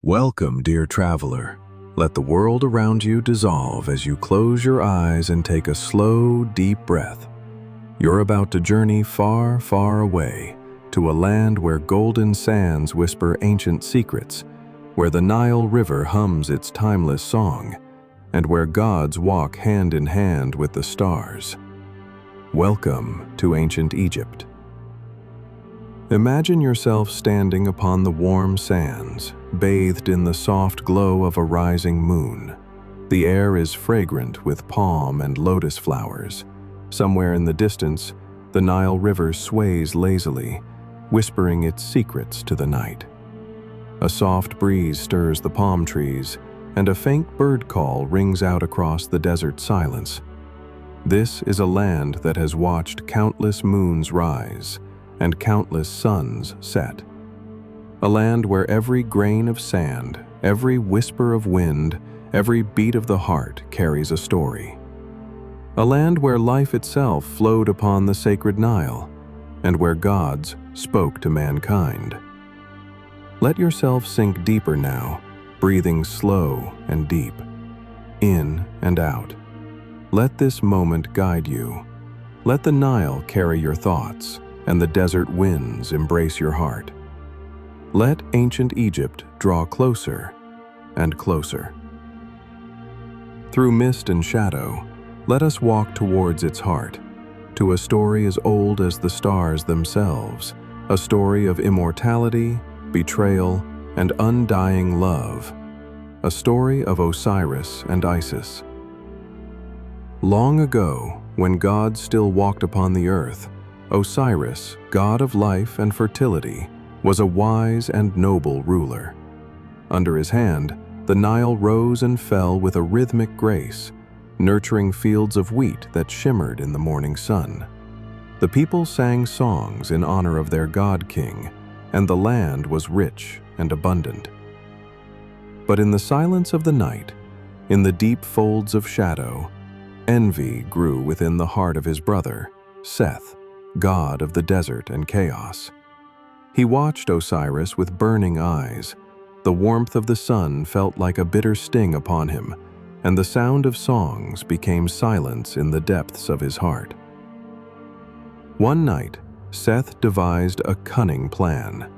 Welcome, dear traveler. Let the world around you dissolve as you close your eyes and take a slow, deep breath. You're about to journey far, far away to a land where golden sands whisper ancient secrets, where the Nile River hums its timeless song, and where gods walk hand in hand with the stars. Welcome to ancient Egypt. Imagine yourself standing upon the warm sands, bathed in the soft glow of a rising moon. The air is fragrant with palm and lotus flowers. Somewhere in the distance, the Nile River sways lazily, whispering its secrets to the night. A soft breeze stirs the palm trees, and a faint bird call rings out across the desert silence. This is a land that has watched countless moons rise and countless suns set. A land where every grain of sand, every whisper of wind, every beat of the heart carries a story. A land where life itself flowed upon the sacred Nile, and where gods spoke to mankind. Let yourself sink deeper now, breathing slow and deep, in and out. Let this moment guide you. Let the Nile carry your thoughts, and the desert winds embrace your heart. Let ancient Egypt draw closer and closer. Through mist and shadow, let us walk towards its heart, to a story as old as the stars themselves, a story of immortality, betrayal, and undying love, a story of Osiris and Isis. Long ago, when gods still walked upon the earth, Osiris, god of life and fertility, was a wise and noble ruler. Under his hand, the Nile rose and fell with a rhythmic grace, nurturing fields of wheat that shimmered in the morning sun. The people sang songs in honor of their god-king, and the land was rich and abundant. But in the silence of the night, in the deep folds of shadow, envy grew within the heart of his brother, Seth, god of the desert and chaos. He watched Osiris with burning eyes. The warmth of the sun felt like a bitter sting upon him, and the sound of songs became silence in the depths of his heart. One night, Seth devised a cunning plan.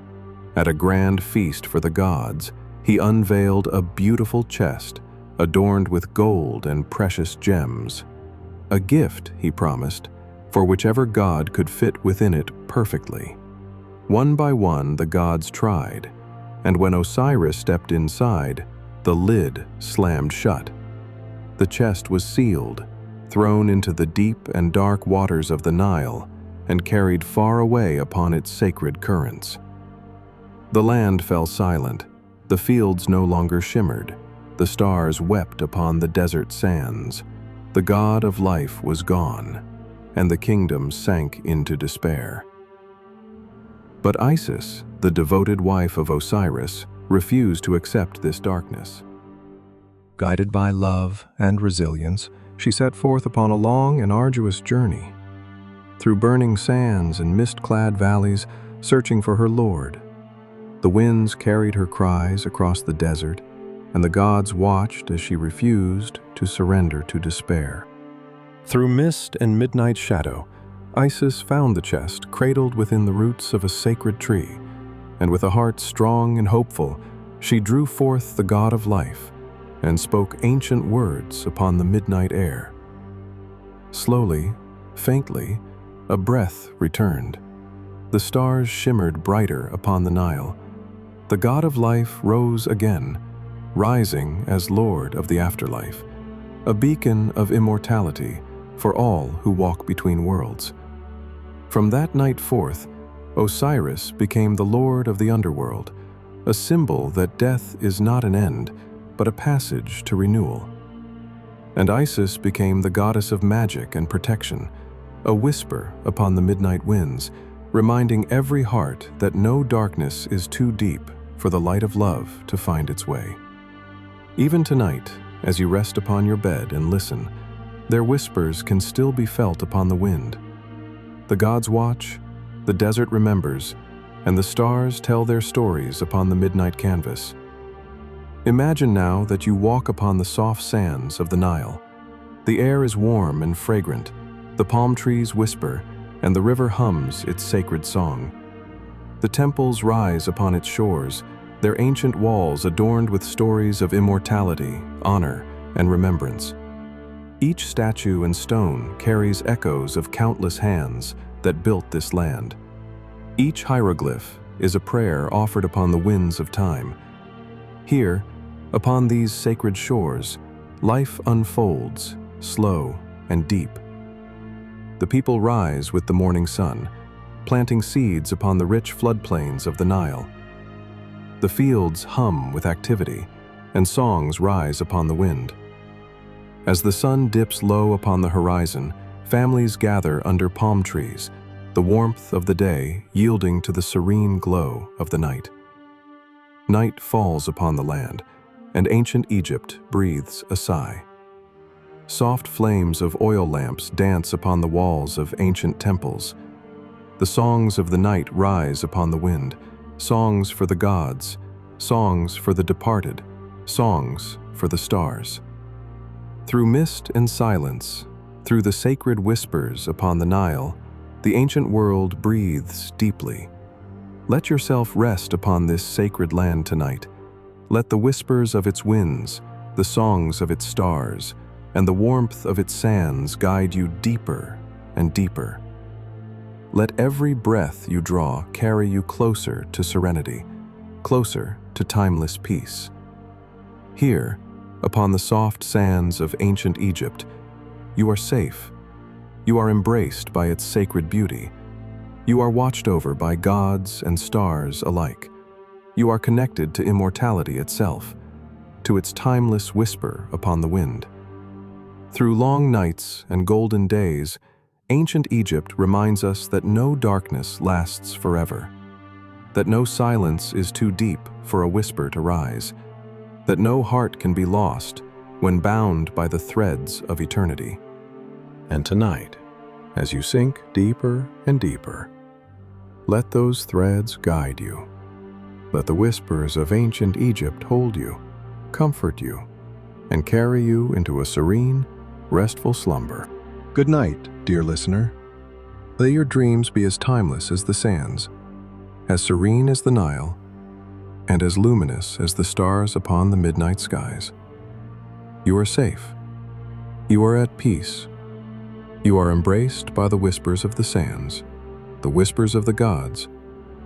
At a grand feast for the gods, he unveiled a beautiful chest, adorned with gold and precious gems. A gift, he promised, for whichever god could fit within it perfectly. One by one, the gods tried, and when Osiris stepped inside, the lid slammed shut. The chest was sealed, thrown into the deep and dark waters of the Nile, and carried far away upon its sacred currents. The land fell silent, the fields no longer shimmered, the stars wept upon the desert sands. The god of life was gone, and the kingdom sank into despair. But Isis, the devoted wife of Osiris, refused to accept this darkness. Guided by love and resilience, she set forth upon a long and arduous journey, through burning sands and mist-clad valleys, searching for her lord. The winds carried her cries across the desert, and the gods watched as she refused to surrender to despair. Through mist and midnight shadow, Isis found the chest cradled within the roots of a sacred tree, and with a heart strong and hopeful, she drew forth the god of life and spoke ancient words upon the midnight air. Slowly, faintly, a breath returned. The stars shimmered brighter upon the Nile. The god of life rose again, rising as lord of the afterlife, a beacon of immortality for all who walk between worlds. From that night forth, Osiris became the lord of the underworld, a symbol that death is not an end, but a passage to renewal. And Isis became the goddess of magic and protection, a whisper upon the midnight winds, reminding every heart that no darkness is too deep for the light of love to find its way. Even tonight, as you rest upon your bed and listen, their whispers can still be felt upon the wind. The gods watch, the desert remembers, and the stars tell their stories upon the midnight canvas. Imagine now that you walk upon the soft sands of the Nile. The air is warm and fragrant, the palm trees whisper, and the river hums its sacred song. The temples rise upon its shores, their ancient walls adorned with stories of immortality, honor, and remembrance. Each statue and stone carries echoes of countless hands that built this land. Each hieroglyph is a prayer offered upon the winds of time. Here, upon these sacred shores, life unfolds, slow and deep. The people rise with the morning sun, planting seeds upon the rich floodplains of the Nile. The fields hum with activity, and songs rise upon the wind. As the sun dips low upon the horizon, families gather under palm trees, the warmth of the day yielding to the serene glow of the night. Night falls upon the land, and ancient Egypt breathes a sigh. Soft flames of oil lamps dance upon the walls of ancient temples. The songs of the night rise upon the wind, songs for the gods, songs for the departed, songs for the stars. Through mist and silence, through the sacred whispers upon the Nile, the ancient world breathes deeply. Let yourself rest upon this sacred land tonight. Let the whispers of its winds, the songs of its stars, and the warmth of its sands guide you deeper and deeper. Let every breath you draw carry you closer to serenity, closer to timeless peace. Here, upon the soft sands of ancient Egypt, you are safe. You are embraced by its sacred beauty. You are watched over by gods and stars alike. You are connected to immortality itself, to its timeless whisper upon the wind. Through long nights and golden days, ancient Egypt reminds us that no darkness lasts forever, that no silence is too deep for a whisper to rise, that no heart can be lost when bound by the threads of eternity. And tonight, as you sink deeper and deeper, let those threads guide you. Let the whispers of ancient Egypt hold you, comfort you, and carry you into a serene, restful slumber. Good night, dear listener. May your dreams be as timeless as the sands, as serene as the Nile, and as luminous as the stars upon the midnight skies. You are safe. You are at peace. You are embraced by the whispers of the sands, the whispers of the gods,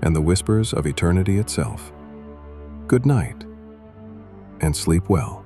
and the whispers of eternity itself. Good night, and sleep well.